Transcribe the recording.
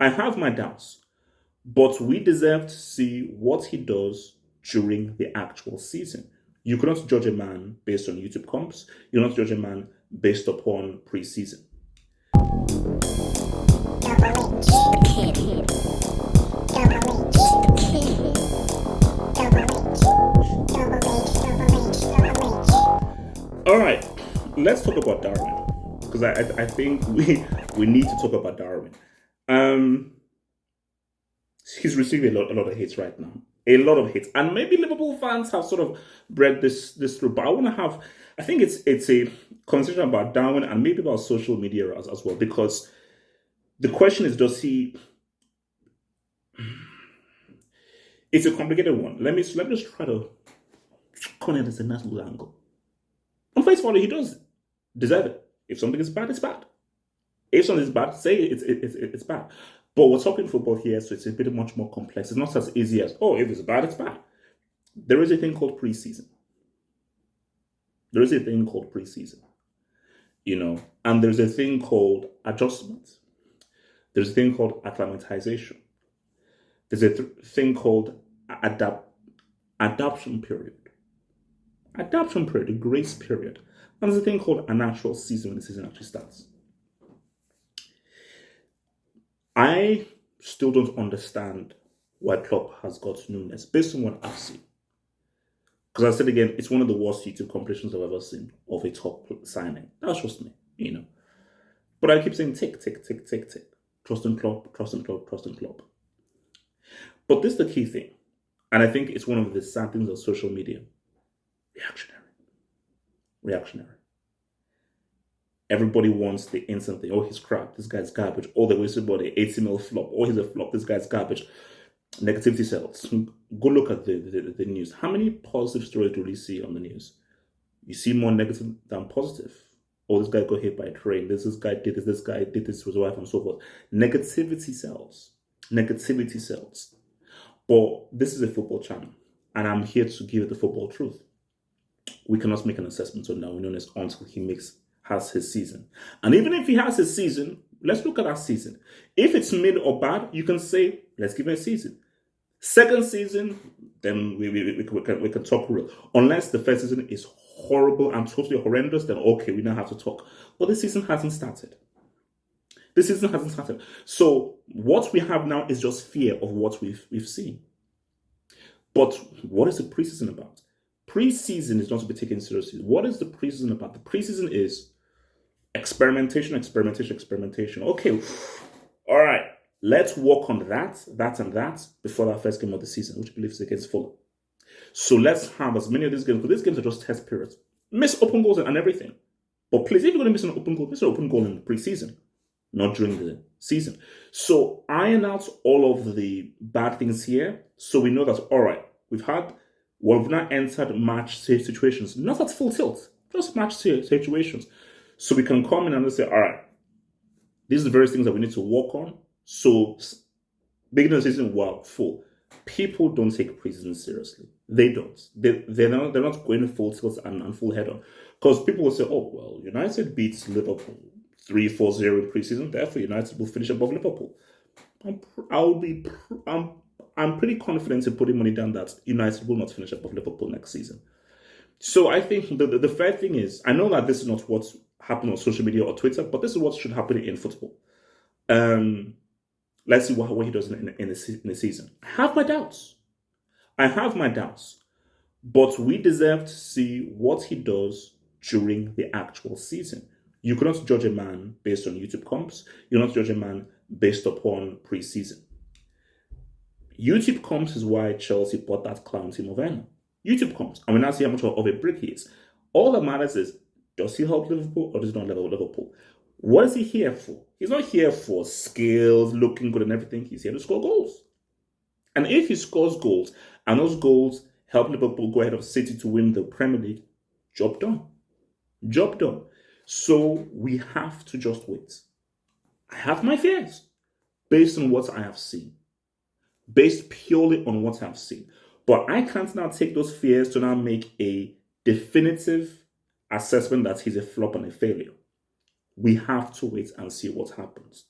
I have my doubts, but we deserve to see what he does during the actual season. You cannot judge a man based on YouTube comps. You cannot judge a man based upon preseason. All right, let's talk about Darwin because I think we need to talk about Darwin. Um, he's receiving a lot of hits right now, a lot of hits, and maybe Liverpool fans have sort of bred this through. But I think it's a conversation about Darwin and maybe about social media as well, because the question is, does he? It's a complicated one. Let me just try to come at this a nice little angle. On face value, he does deserve it. If something is bad, it's bad. If something is bad, say it's bad. But we're talking football here, so it's a bit much more complex. It's not as easy as, oh, if it's bad, it's bad. There is a thing called preseason. There is a thing called preseason, and there's a thing called adjustment. There's a thing called acclimatization. There's a thing called adaptation period. Adaptation period, a grace period. And there's a thing called a natural season when the season actually starts. I still don't understand why Klopp has got Nunez based on what I've seen. Because I said again, it's one of the worst YouTube compilations I've ever seen of a top signing. That's just me, But I keep saying tick, tick, tick, tick, tick. Trust in Klopp, trust in Klopp, trust in Klopp. But this is the key thing. And I think it's one of the sad things of social media. Reactionary. Everybody wants the instant thing. Oh, he's crap. This guy's garbage. Oh, the wasted body. 80 mil flop. Oh, he's a flop. This guy's garbage. Negativity sells. Go look at the news. How many positive stories do we see on the news? You see more negative than positive. Oh, this guy got hit by a train. This guy did this. This guy did this to his wife and so forth. Negativity sells. Negativity sells. But this is a football channel. And I'm here to give the football truth. We cannot make an assessment on Darwin Nunez until he has his season. And even if he has his season, let's look at that season. If it's mid or bad, you can say, let's give him a season. Second season, then we can talk real. Unless the first season is horrible and totally horrendous, then okay, we now have to talk. But the season hasn't started. So what we have now is just fear of what we've seen. But what is the preseason about? Preseason is not to be taken seriously. What is the preseason about? The preseason is experimentation. Okay, all right, let's work on that, and that before that first game of the season, which I believe is against Fulham. So let's have as many of these games, because these games are just test periods. Miss open goals and everything. But please, if you're going to miss an open goal in the preseason, not during the season. So iron out all of the bad things here, so we know that, all right, we've now entered match situations, not at full tilt, just match situations. So we can come in and say, all right, these are the various things that we need to work on. So beginning of the season, well, full. People don't take preseason seriously. They don't. They're not going full tilt and full head on. Because people will say, oh, well, United beats Liverpool 3-4-0 in preseason, therefore United will finish above Liverpool. I'm pretty confident in putting money down that United will not finish above Liverpool next season. So I think the fair thing is, I know that this is not what's happened on social media or Twitter, but this is what should happen in football. Let's see what he does in the season. I have my doubts, but we deserve to see what he does during the actual season. You cannot judge a man based on YouTube comps. You cannot judge a man based upon preseason. YouTube comps is why Chelsea bought that clown Timo Werner. YouTube comps. And we now see how much of a brick he is. All that matters is, does he help Liverpool or does he not help Liverpool? What is he here for? He's not here for skills, looking good and everything. He's here to score goals. And if he scores goals, and those goals help Liverpool go ahead of City to win the Premier League, job done. So we have to just wait. I have my fears based on what I have seen. Based purely on what I've seen. But I can't now take those fears to now make a definitive assessment that he's a flop and a failure. We have to wait and see what happens.